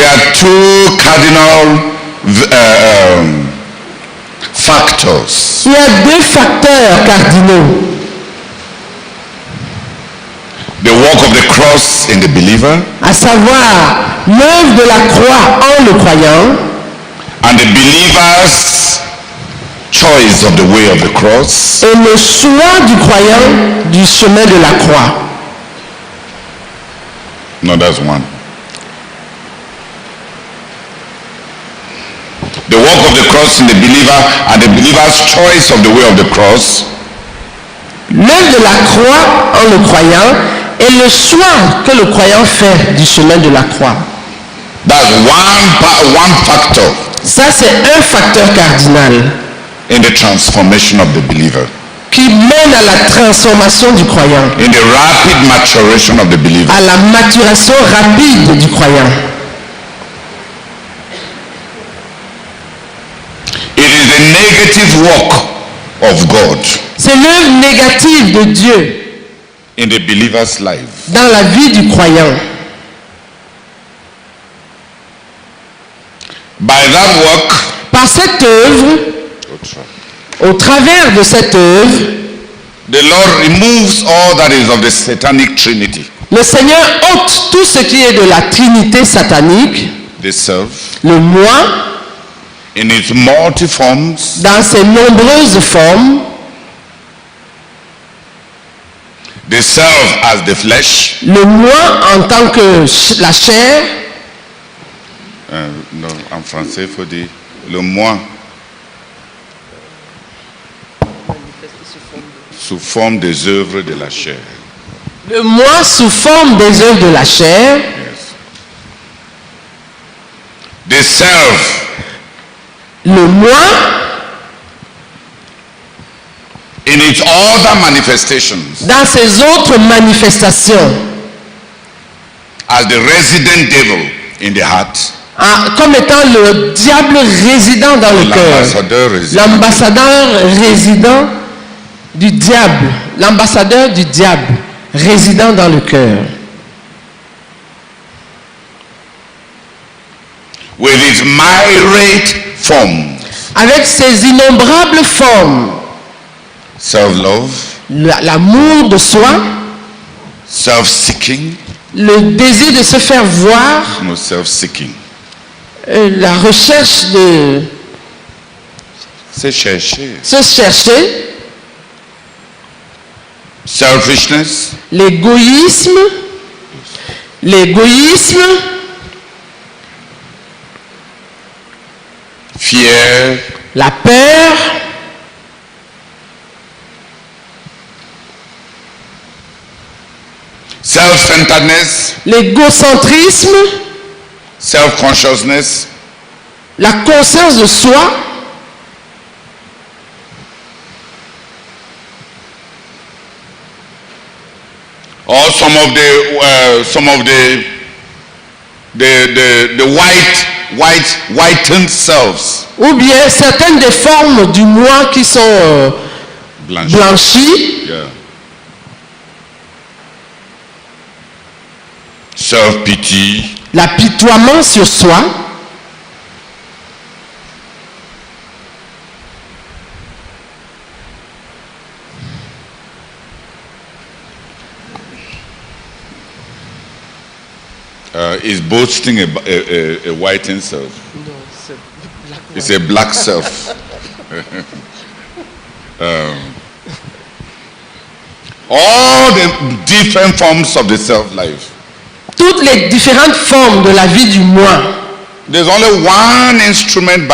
There are two cardinal factors. Il y a deux facteurs cardinaux. The work of the cross in the believer, À savoir l'œuvre de la croix en le croyant and the believer's choice of the way of the cross. et le choix du croyant du chemin de la croix. No, that's one. The work of the cross in the believer and the believer's choice of the way of the cross. L'œuvre de la croix en le croyant et le choix que le croyant fait du chemin de la croix. That's one factor Ça, c'est un facteur cardinal in the transformation of the believer, qui mène à la transformation du croyant, in the rapid maturation of the believer. à la maturation rapide du croyant. It is the negative work of God C'est l'œuvre négative de Dieu in the believer's life. dans la vie du croyant. By that work, Par cette œuvre, au travers de cette œuvre, the Lord removes all that is of the satanic trinity. le Seigneur ôte tout ce qui est de la Trinité satanique, The self, le moi, in its multiforms, dans ses nombreuses formes, the self as the flesh. le moi en tant que la chair, Non, en français, il faut dire le moi sous forme des œuvres de la chair. le moi sous forme des œuvres de la chair, Yes. The self le moi in its other manifestations dans ses autres manifestations, as the resident devil in the heart, comme étant le diable résident dans le cœur, l'ambassadeur résident. l'ambassadeur résident du diable, l'ambassadeur du diable résident dans le cœur, With its myriad forms, avec ses innombrables formes, self-love, l'amour de soi, self-seeking, le désir de se faire voir, no self-seeking. la recherche de C'est chercher. se chercher, Selfishness, l'égoïsme, fear, la peur, self-centeredness, l'égocentrisme, self-consciousness, la conscience de soi, or some of the whitened selves, ou bien certaines des formes du moi qui sont blanche. blanchies, Yeah. Self-pity, l'apitoiement sur soi, is boasting a whitened self. It's a black self. All the different forms of the self-life. toutes les différentes formes de la vie du moi. There's only one instrument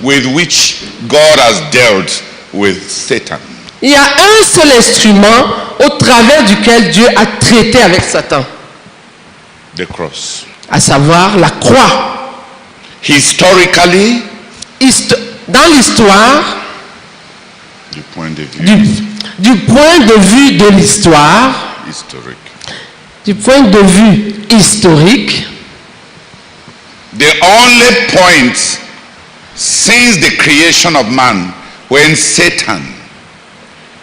with which God has dealt with Satan. Il y a un seul instrument au travers duquel Dieu a traité avec Satan, The cross. à savoir la croix. Historically, Dans l'histoire, du point de vue du point de vue de l'histoire, historique, du point de vue historique, the only point since the creation of man when Satan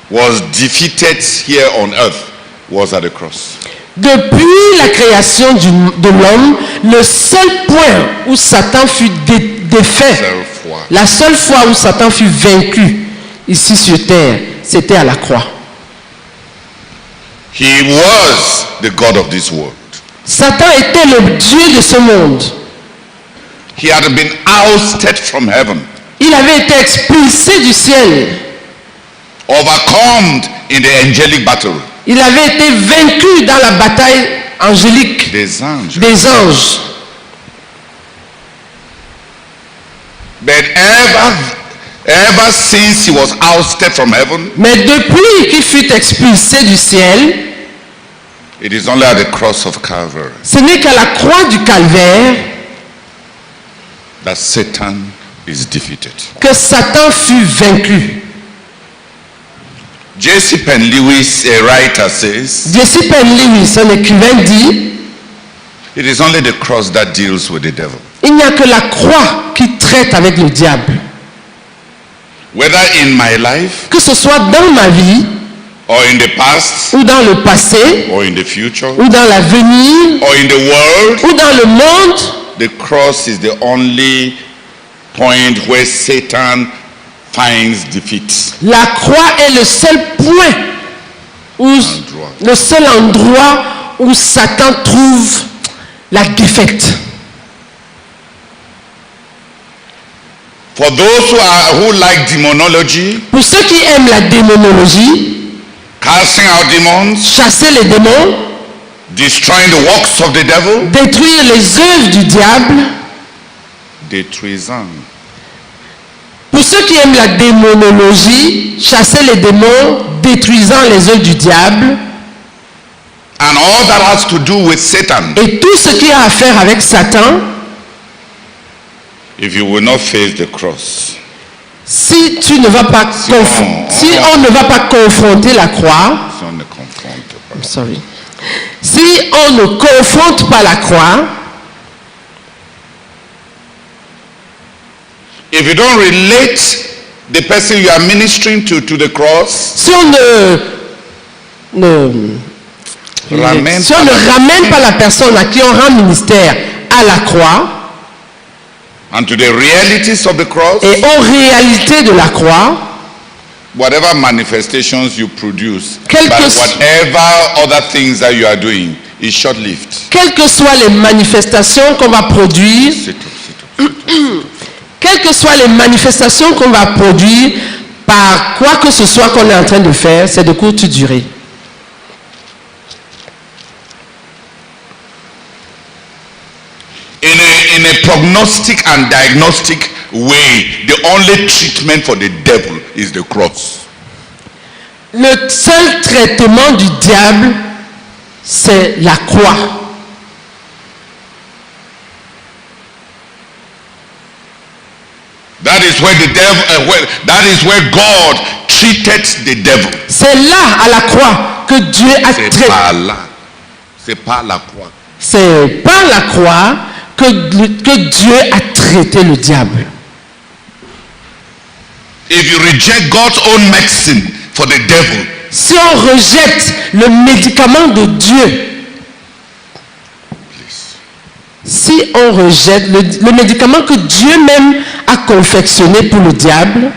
was defeated here on earth was at the cross. Depuis la création de l'homme, le seul point où Satan fut défait, seule fois. la seule fois où Satan fut vaincu ici sur terre, c'était à la croix. He was the God of this world. Satan était le Dieu de ce monde. He had been ousted from heaven, Il avait été expulsé du ciel. overcome in the angelic battle. Il avait été vaincu dans la bataille angélique Des anges. des anges. But ever since he was ousted from heaven, Mais depuis qu'il fut expulsé du ciel, it is only at the cross of Calvary ce n'est qu'à la croix du calvaire that Satan is defeated. que Satan fut vaincu. J.C. Penn Lewis, a writer, says, J.C. Penn Lewis, un écrivain, dit: it is only the cross that deals with the devil. il n'y a que la croix qui traite avec le diable. Whether in my life, Que ce soit dans ma vie, or in the past, ou dans le passé, or in the future, ou dans l'avenir, or in the world, ou dans le monde, the cross is the only point where Satan finds defeat. la croix est le seul point, le seul endroit où Satan trouve la défaite. For those who like demonology, Pour ceux qui aiment la démonologie, casting out demons, chasser les démons, destroying the works of the devil, détruire les œuvres du diable, détruisant. pour ceux qui aiment la démonologie, chasser les démons, détruisant les œuvres du diable, And all that has to do with Satan, et tout ce qui a à faire avec Satan, if you will not face the cross, si tu ne vas pas si on ne va pas confronter la croix, si on ne confronte pas. sorry, si on ne confronte pas la croix, If you don't relate the person you are ministering to the cross, si on ramène si on ne ramène pas la personne à qui on rend ministère à la croix and to the realities of the cross, et aux réalités de la croix, whatever manifestations you produce, Quel but que whatever other things that you are doing is short-lived. quelles que soient les manifestations qu'on va produire, C'est tout, c'est tout, c'est tout. quelles que soient les manifestations qu'on va produire par quoi que ce soit qu'on est en train de faire, c'est de courte durée. In a prognostic and diagnostic way, the only treatment for the devil is the cross. Le seul traitement du diable, c'est la croix. That is where the devil. That is where God treated the devil. C'est là, à la croix, que Dieu a C'est traité. par là. C'est par la croix. C'est par la croix que Dieu a traité le diable. If you reject God's own medicine for the devil, Si on rejette le médicament de Dieu, please. si on rejette le médicament que Dieu même a confectionné pour le diable,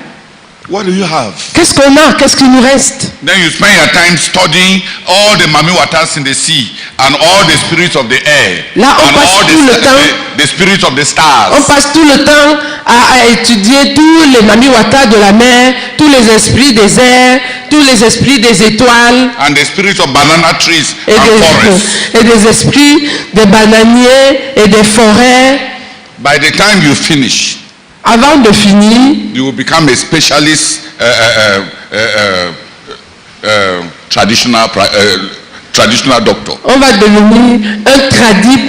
What do you have? qu'est-ce qu'on a? Qu'est-ce qui nous reste? Then you spend your time studying all the mami waters in the sea and all the spirits of the air Là, on and passe all tout le temps. the spirits of the stars. On passe tout le temps à étudier tous les mamiwata de la mer, tous les esprits des airs, tous les esprits des étoiles And the spirits of banana trees et and forests. et des esprits des bananiers et des forêts. By the time you finish, Avant de finir, you will become a specialist traditional doctor. on va devenir un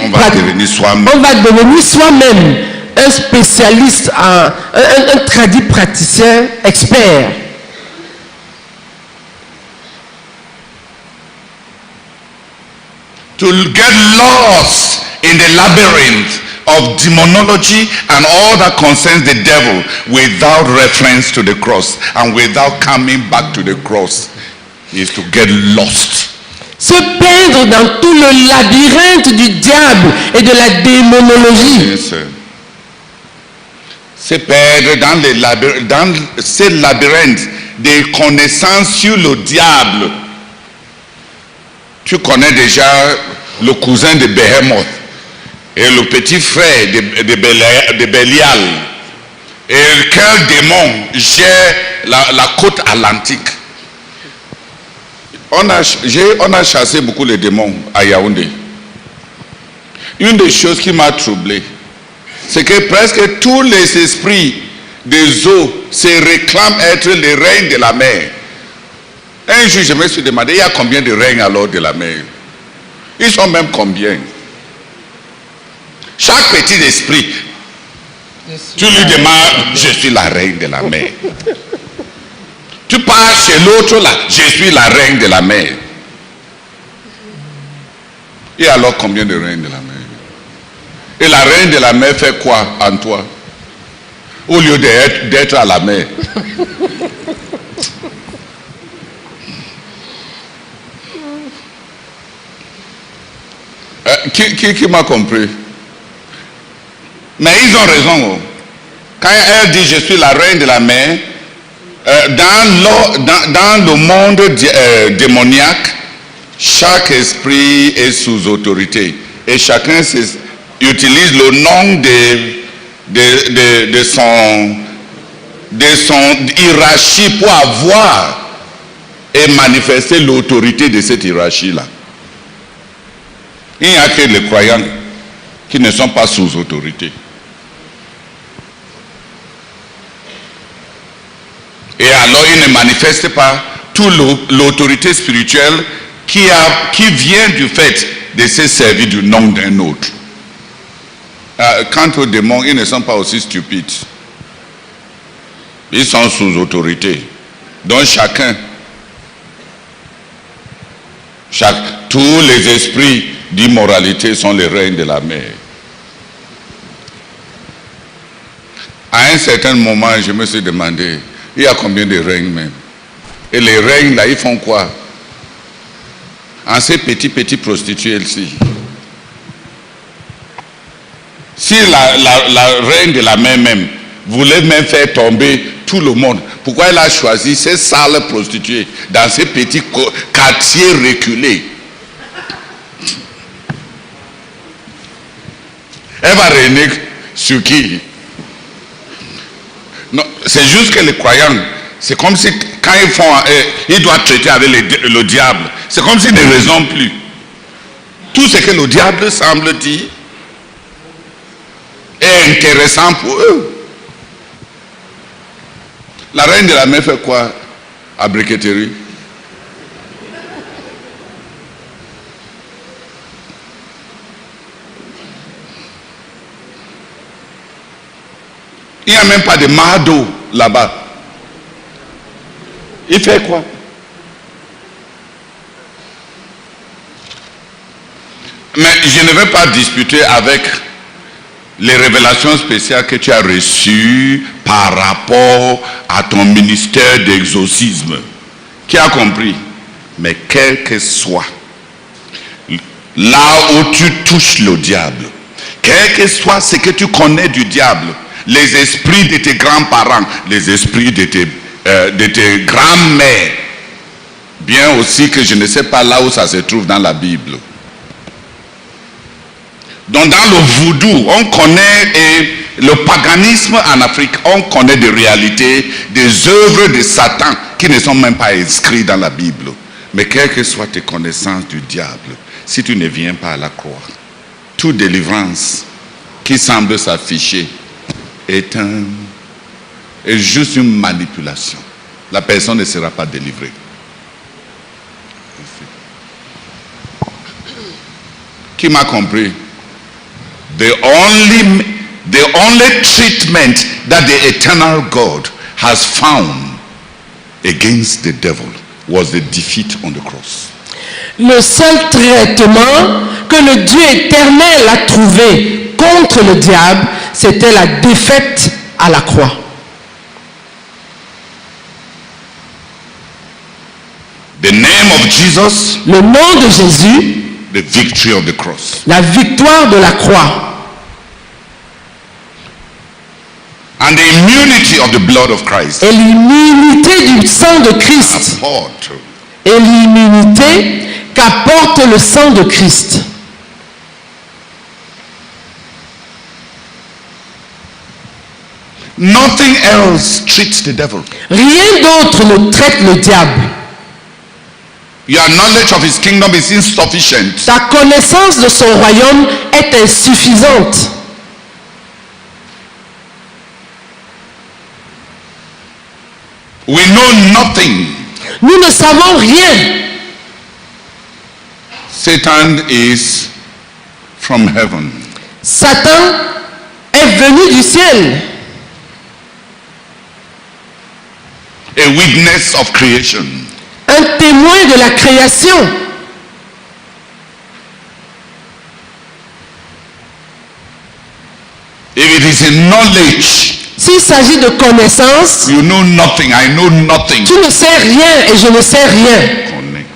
On va devenir soi-même. on va devenir soi-même un spécialiste, un tradit praticien expert. To get lost in the labyrinth of demonology and all that concerns the devil without reference to the cross and without coming back to the cross is to get lost. Se perdre dans tout le labyrinthe du diable et de la démonologie. Bien sûr. Se perdre dans ces labyrinthes des connaissances sur le diable. Tu connais déjà le cousin de Behemoth et le petit frère de Bélial. Et quel démon gère la côte atlantique. On a chassé beaucoup les démons à Yaoundé. Une des choses qui m'a troublé, c'est que presque tous les esprits des eaux se réclament être les reines de la mer. Un jour, je me suis demandé, il y a combien de reines alors de la mer? Ils sont même combien? Chaque petit esprit, tu lui demandes, je suis la reine de la mer. Tu pars chez l'autre là, je suis la reine de la mer. Et alors combien de reines de la mer? Et la reine de la mer fait quoi en toi? Au lieu d'être à la mer. Qui m'a compris? Mais ils ont raison. Quand elle dit je suis la reine de la mer, dans le monde démoniaque, chaque esprit est sous autorité. Et chacun utilise le nom de son hiérarchie pour avoir et manifester l'autorité de cette hiérarchie-là. Il n'y a que les croyants qui ne sont pas sous autorité. Et alors ils ne manifestent pas toute l'autorité spirituelle qui vient du fait de se servir du nom d'un autre. Quant aux démons, ils ne sont pas aussi stupides. Ils sont sous autorité. Donc tous les esprits d'immoralité sont les reines de la mer. À un certain moment, je me suis demandé, il y a combien de reines même? Et les reines là, ils font quoi? En ces petits prostituées-ci. Si la reine de la mer même voulait même faire tomber tout le monde, pourquoi elle a choisi ces sales prostituées dans ces petits quartiers reculés? Elle va régner sur qui? Non, c'est juste que les croyants, c'est comme si quand ils doivent traiter avec le diable, c'est comme s'ils ne raisonnent plus. Tout ce que le diable semble dire est intéressant pour eux. La reine de la mer fait quoi à briqueterie? Il n'y a même pas de mar d'eau là-bas. Il fait quoi? Mais je ne vais pas discuter avec les révélations spéciales que tu as reçues par rapport à ton ministère d'exorcisme. Qui a compris? Mais quel que soit là où tu touches le diable, quel que soit ce que tu connais du diable, les esprits de tes grands-parents, les esprits de tes grands-mères, bien aussi que je ne sais pas là où ça se trouve dans la Bible. Donc dans le voodoo, on connaît, et le paganisme en Afrique, on connaît des réalités, des œuvres de Satan qui ne sont même pas inscrites dans la Bible. Mais quelles que soient tes connaissances du diable, si tu ne viens pas à la croix, toute délivrance qui semble s'afficher est juste une manipulation. La personne ne sera pas délivrée. Qui m'a compris? The only treatment that the eternal God has found against the devil was the defeat on the cross. Le seul traitement que le Dieu éternel a trouvé contre le diable, c'était la défaite à la croix. The name of Jesus, le nom de Jésus, the victory of the cross. la victoire de la croix. And the immunity of the blood of Christ. Et l'immunité du sang de Christ. Apporte. Et l'immunité qu'apporte le sang de Christ. Nothing else treats the devil. Rien d'autre ne traite le diable. Your knowledge of his kingdom is insufficient. Ta connaissance de son royaume est insuffisante. We know nothing. Nous ne savons rien. Satan is from heaven. Satan est venu du ciel. A witness of creation. Un témoin de la création. If it is in knowledge, S'il s'agit de connaissance, you know nothing, I know nothing. tu ne sais rien et je ne sais rien. Connect.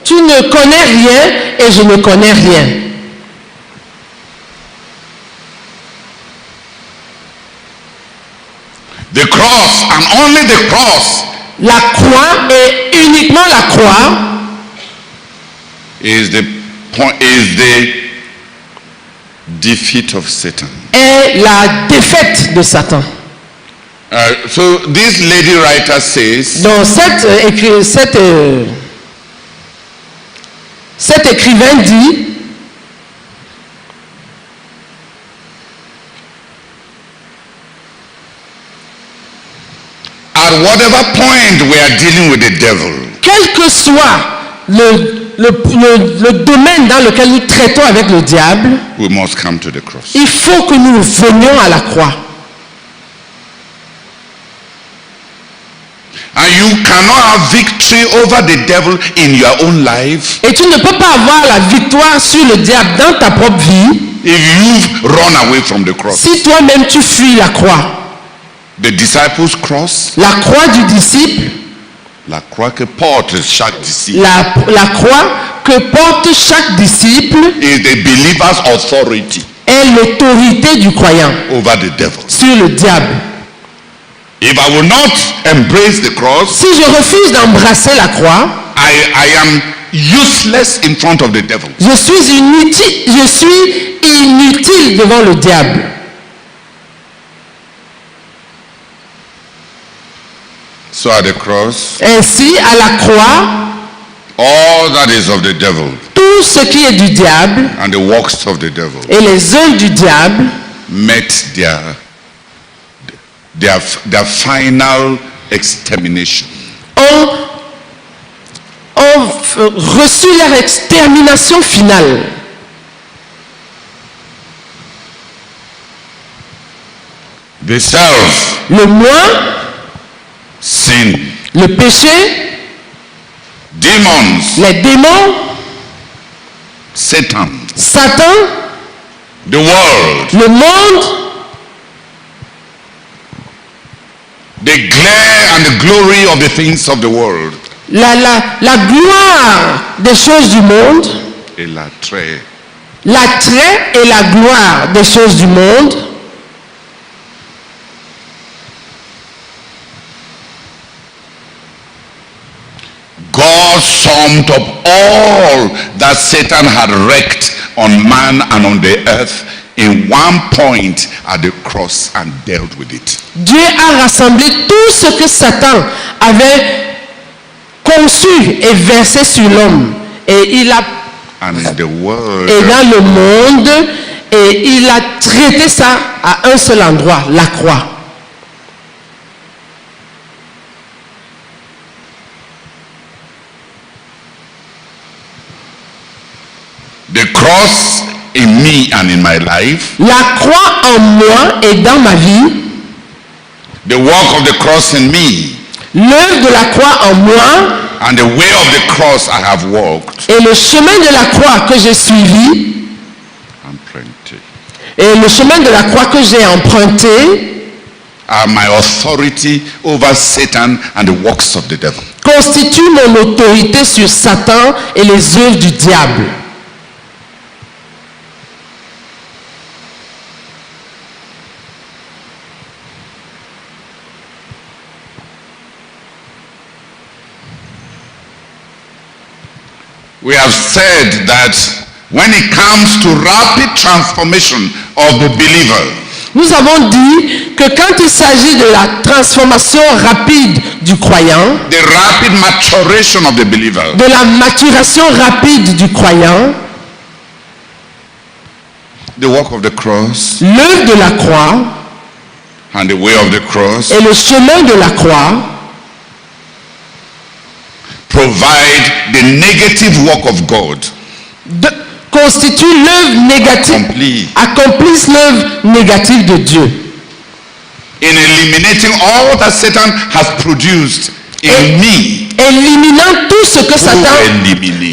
Tu ne connais rien et je ne connais rien. The cross and only the cross La croix et uniquement la croix is the defeat of Satan. est la défaite de Satan. So this lady writer says, Donc cet écrivain dit, at whatever point we are dealing with the devil, quel que soit le domaine dans lequel nous traitons avec le diable, we must come to the cross. il faut que nous venions à la croix. And you cannot have victory over the devil in your own life Et tu ne peux pas avoir la victoire sur le diable dans ta propre vie if you've run away from the cross. si toi-même tu fuis la croix. The disciples' cross, La croix du disciple, la croix que porte chaque disciple, la croix que porte chaque disciple is the believer's authority est l'autorité du croyant over the devil. sur le diable. If I will not embrace the cross, Si je refuse d'embrasser la croix, I am useless in front of the devil. je suis inutile devant le diable. So at the cross, Ainsi, à la croix, all that is of the devil tout ce qui est du diable and the works of the devil et les œuvres du diable met their final extermination. ont reçu leur extermination finale. The self, Le moi, sin, le péché, demons, les démons, Satan, Satan, the world, le monde, the glare and the glory of the things of the world, la gloire des choses du monde, et l'attrait, l'attrait et la gloire des choses du monde, God summed up all that Satan had wreaked on man and on the earth in one point at the cross and dealt with it. Dieu a rassemblé tout ce que Satan avait conçu et versé sur l'homme. Et il a And in the world, et dans le monde, et il a traité ça à un seul endroit, la croix. the cross in me and in my life, La croix en moi et dans ma vie, the work of the cross in me, l'œuvre de la croix en moi and the way of the cross I have walked, et le chemin de la croix que j'ai suivi and plenty, et le chemin de la croix que j'ai emprunté are my authority over Satan and the works of the devil. constitue mon autorité sur Satan et les œuvres du diable. We have said that when it comes to rapid transformation of the believer, Nous avons dit que quand il s'agit de la transformation rapide du croyant, the rapid maturation of the believer, de la maturation rapide du croyant, the work of the cross l'œuvre de la croix and the way of the cross et le chemin de la croix provide the negative work of God, constituent l'œuvre négative, accomplissent l'œuvre négative de Dieu. in eliminating all that Satan has produced in me. Éliminant tout ce que Satan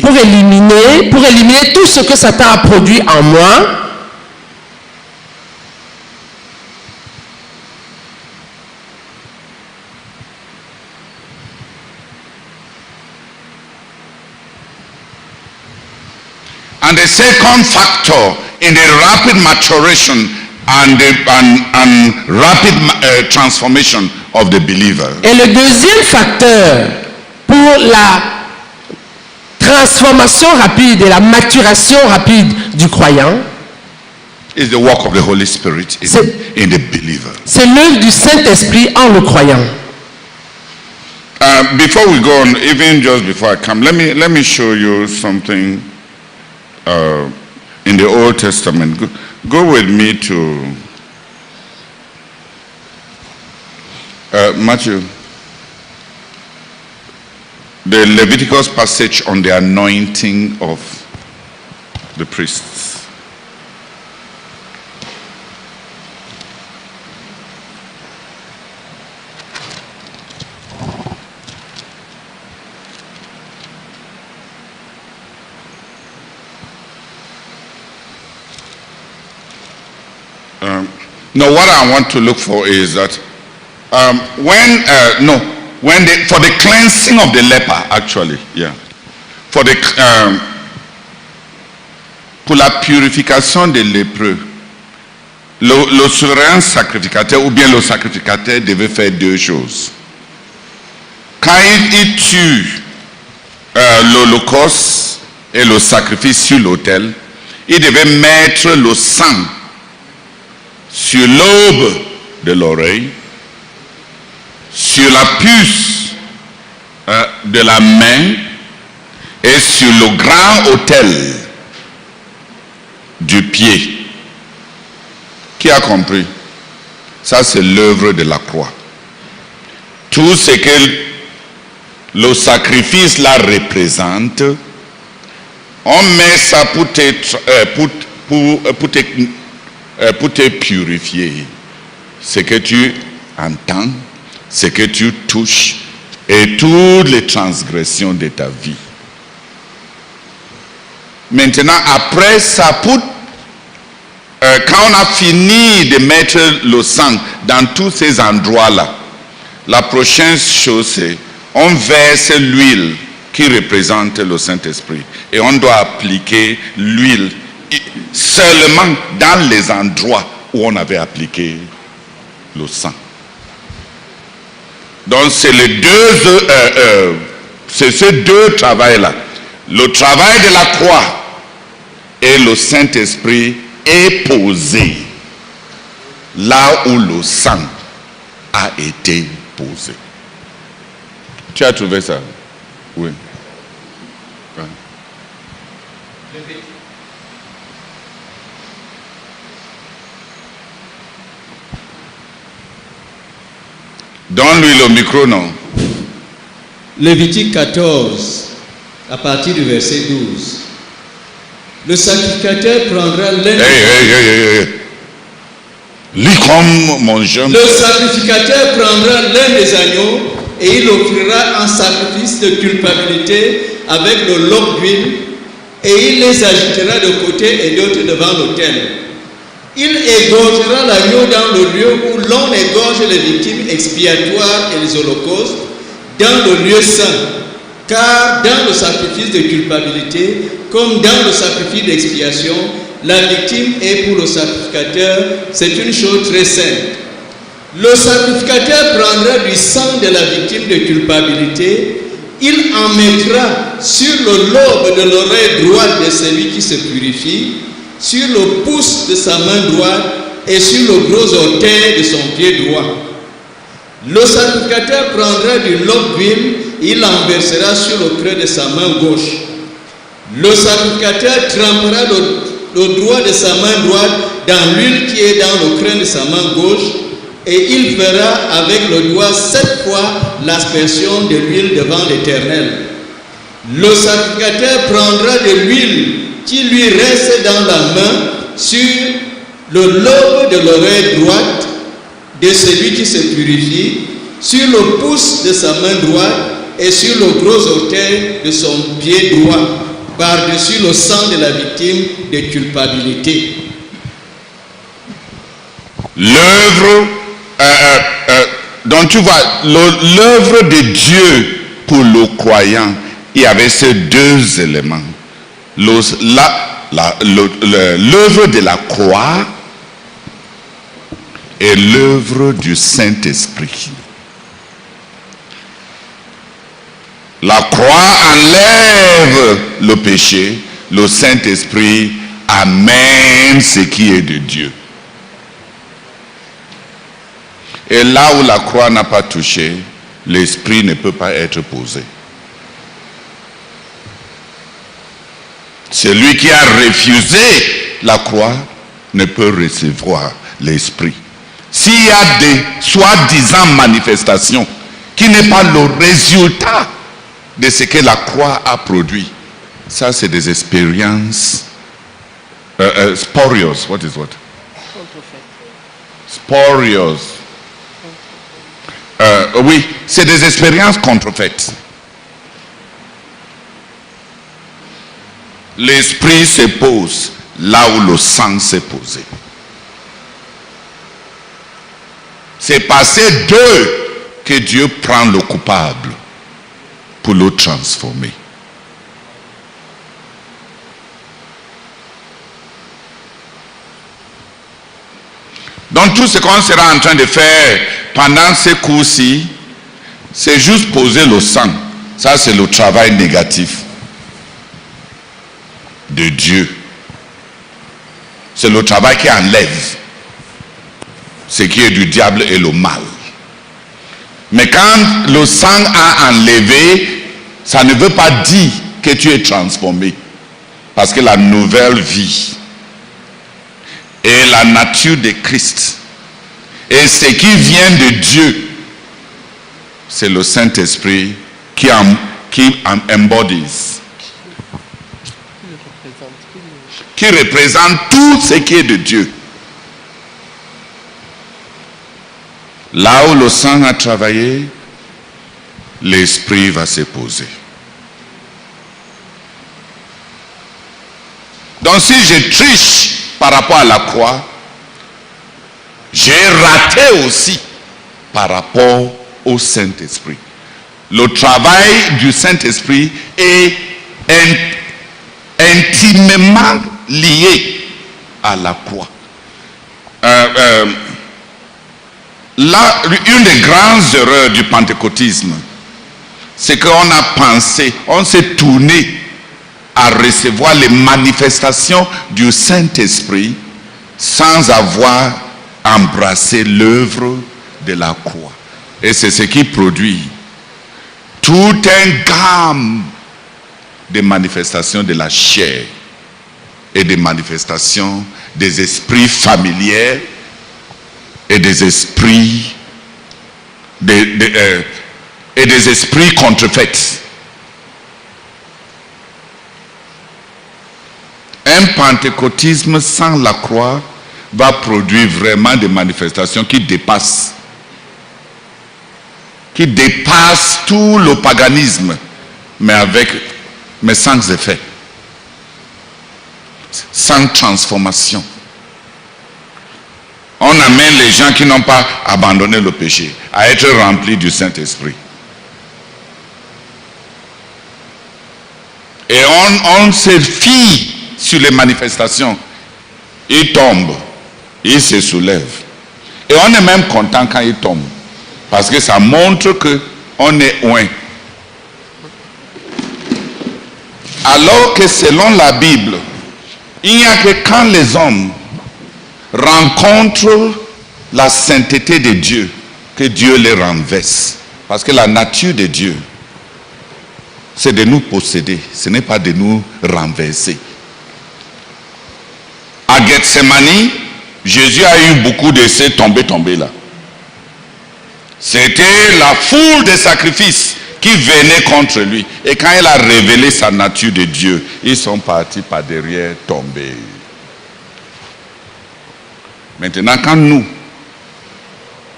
pour éliminer tout ce que Satan a produit en moi. And the second factor in the rapid maturation and rapid transformation of the believer Et le deuxième facteur pour la transformation rapide et la maturation rapide du croyant, is the work of the Holy Spirit in the believer. c'est l'œuvre du Saint-Esprit en le croyant. Before we go on, even just before I come, let me show you something in the Old Testament. Go with me to Matthew, the Leviticus passage on the anointing of the priests. Now, what I want to look for is that for the cleansing of the leper, actually, yeah, pour la purification des lépreux, le souverain sacrificateur ou bien le sacrificateur devait faire deux choses. Quand il tue l'holocauste et le sacrifice sur l'autel, il devait mettre le sang sur l'aube de l'oreille, sur la puce de la main et sur le grand autel du pied. Qui a compris? Ça, c'est l'œuvre de la croix. Tout ce que le sacrifice là représente, on met ça pour te purifier. Ce que tu entends, ce que tu touches et toutes les transgressions de ta vie. Maintenant, après ça, quand on a fini de mettre le sang dans tous ces endroits-là, la prochaine chose, c'est on verse l'huile qui représente le Saint-Esprit. Et on doit appliquer l'huile seulement dans les endroits où on avait appliqué le sang. Donc c'est ces deux travails-là. Le travail de la croix et le Saint-Esprit est posé là où le sang a été posé. Tu as trouvé ça? Oui. Donne-lui le micro, non? Lévitique 14, à partir du verset 12. Le sacrificateur prendra l'un. Lis comme mon jeune. Le sacrificateur prendra l'un des agneaux et il offrira un sacrifice de culpabilité avec le lobe d'huile et il les agitera de côté et d'autre devant l'autel. Il égorgera l'agneau dans le lieu où l'on égorge les victimes expiatoires et les holocaustes, dans le lieu saint. Car dans le sacrifice de culpabilité, comme dans le sacrifice d'expiation, la victime est pour le sacrificateur, c'est une chose très simple. Le sacrificateur prendra du sang de la victime de culpabilité, il en mettra sur le lobe de l'oreille droite de celui qui se purifie, sur le pouce de sa main droite et sur le gros orteil de son pied droit. Le sacrificateur prendra du lobe d'huile, il en versera sur le creux de sa main gauche. Le sacrificateur trempera le doigt de sa main droite dans l'huile qui est dans le creux de sa main gauche, et il fera avec le doigt 7 fois l'aspersion de l'huile devant l'Éternel. Le sacrificateur prendra de l'huile qui lui reste dans la main sur le lobe de l'oreille droite de celui qui se purifie, sur le pouce de sa main droite et sur le gros orteil de son pied droit, par-dessus le sang de la victime de culpabilité. L'œuvre, donc tu vois, l'œuvre de Dieu pour le croyant, il y avait ces deux éléments. L'œuvre de la croix et l'œuvre du Saint-Esprit. La croix enlève le péché, le Saint-Esprit amène ce qui est de Dieu. Et là où la croix n'a pas touché, l'Esprit ne peut pas être posé. Celui qui a refusé la croix ne peut recevoir l'Esprit. S'il y a des soi-disant manifestations qui n'est pas le résultat de ce que la croix a produit, ça c'est des expériences spurious. What is what? Spurious. Oui, c'est des expériences contrefaites. L'Esprit se pose là où le sang s'est posé. C'est passé d'eux que Dieu prend le coupable pour le transformer. Donc tout ce qu'on sera en train de faire pendant ces cours-ci, c'est juste poser le sang. Ça c'est le travail négatif de Dieu. C'est le travail qui enlève ce qui est du diable et le mal. Mais quand le sang a enlevé, ça ne veut pas dire que tu es transformé. Parce que la nouvelle vie et la nature de Christ et ce qui vient de Dieu, c'est le Saint-Esprit qui embodies, qui représente tout ce qui est de Dieu. Là où le sang a travaillé, l'Esprit va se poser. Donc si je triche par rapport à la croix, j'ai raté aussi par rapport au Saint-Esprit. Le travail du Saint-Esprit est intimement lié à la croix. Là, une des grandes erreurs du pentecôtisme, c'est qu'on a pensé, on s'est tourné à recevoir les manifestations du Saint-Esprit sans avoir embrassé l'œuvre de la croix. Et c'est ce qui produit tout un gamme de manifestations de la chair et des manifestations des esprits familiers et des esprits et des esprits contrefaits. Un pentecôtisme sans la croix va produire vraiment des manifestations qui dépassent tout le paganisme, mais sans effet, sans transformation. On amène les gens qui n'ont pas abandonné le péché à être remplis du Saint-Esprit. Et on se fie sur les manifestations. Il tombe, il se soulève. Et on est même content quand il tombe. Parce que ça montre qu'on est loin. Alors que selon la Bible, il n'y a que quand les hommes rencontrent la sainteté de Dieu que Dieu les renverse. Parce que la nature de Dieu, c'est de nous posséder, ce n'est pas de nous renverser. À Gethsemane, Jésus a eu beaucoup de ces tombés là. C'était la foule des sacrifices qui venaient contre lui. Et quand il a révélé sa nature de Dieu, ils sont partis par derrière tomber. Maintenant, quand nous,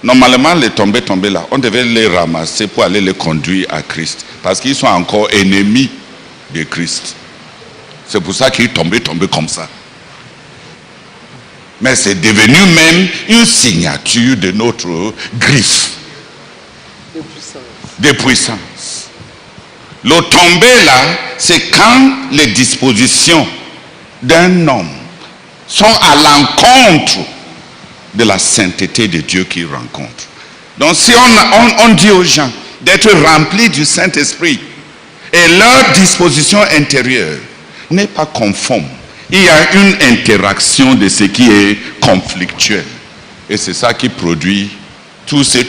normalement les tombés là, on devait les ramasser pour aller les conduire à Christ. Parce qu'ils sont encore ennemis de Christ. C'est pour ça qu'ils tombaient comme ça. Mais c'est devenu même une signature de notre griffe. De puissance. Le tombé là, c'est quand les dispositions d'un homme sont à l'encontre de la sainteté de Dieu qu'il rencontre. Donc si on dit aux gens d'être remplis du Saint-Esprit et leur disposition intérieure n'est pas conforme, il y a une interaction de ce qui est conflictuel. Et c'est ça qui produit tous ces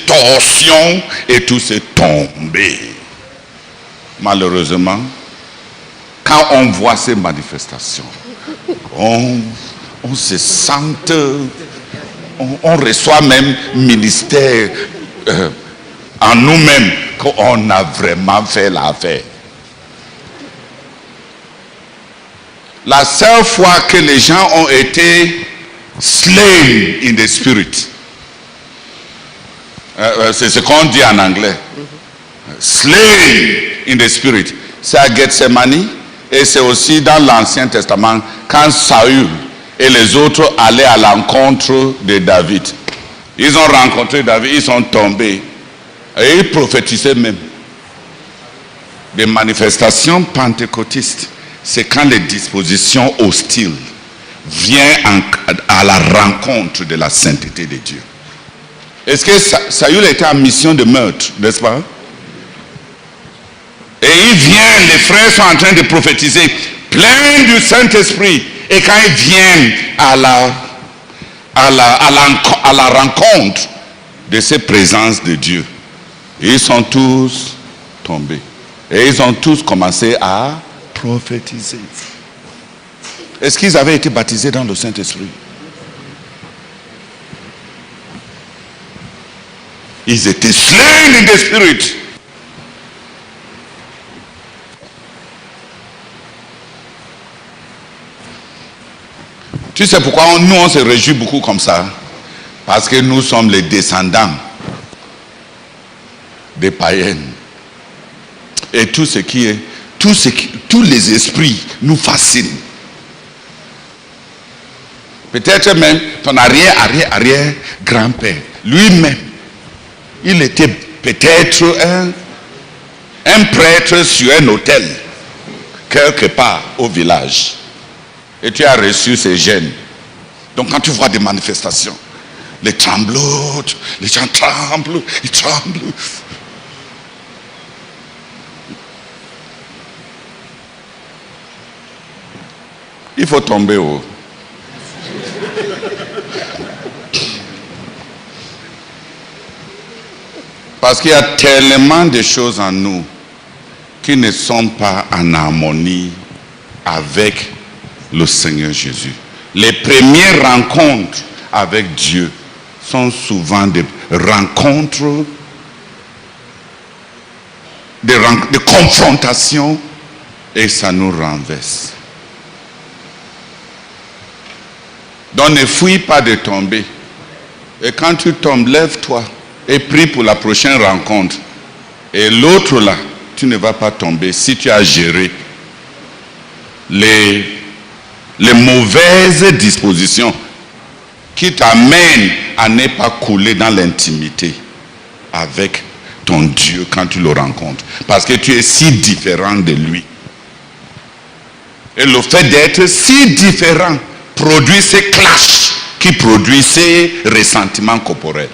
torsions et tous ces tombées. Malheureusement, quand on voit ces manifestations, on se sent, on reçoit même ministère en nous-mêmes qu'on a vraiment fait l'affaire. La seule fois que les gens ont été slain in the spirit, c'est ce qu'on dit en anglais. Slain in the spirit. C'est à Gethsemane et c'est aussi dans l'Ancien Testament quand Saül et les autres allaient à l'encontre de David. Ils ont rencontré David, ils sont tombés. Et ils prophétisaient même. Des manifestations pentecôtistes, c'est quand les dispositions hostiles viennent à la rencontre de la sainteté de Dieu. Est-ce que Saül était en mission de meurtre, n'est-ce pas? Et il vient, les frères sont en train de prophétiser, pleins du Saint-Esprit. Et quand ils viennent à la rencontre de ces présences de Dieu, ils sont tous tombés. Et ils ont tous commencé à prophétiser. Est-ce qu'ils avaient été baptisés dans le Saint-Esprit? Ils étaient slain in the spirit. Tu sais pourquoi nous on se réjouit beaucoup comme ça? Parce que nous sommes les descendants des païens. Et tous les esprits nous fascinent. Peut-être même ton arrière grand-père, lui-même, il était peut-être un prêtre sur un autel, quelque part au village. Et tu as reçu ces gènes. Donc quand tu vois des manifestations, les tremblots, les gens tremblent, ils tremblent. Il faut tomber haut. Parce qu'il y a tellement de choses en nous qui ne sont pas en harmonie avec le Seigneur Jésus. Les premières rencontres avec Dieu sont souvent des rencontres de confrontation et ça nous renverse. Donc ne fuis pas de tomber. Et quand tu tombes, lève-toi et prie pour la prochaine rencontre. Et l'autre là, tu ne vas pas tomber si tu as géré les mauvaises dispositions qui t'amènent à ne pas couler dans l'intimité avec ton Dieu quand tu le rencontres. Parce que tu es si différent de lui. Et le fait d'être si différent produit ces clashs qui produisent ces ressentiments corporels.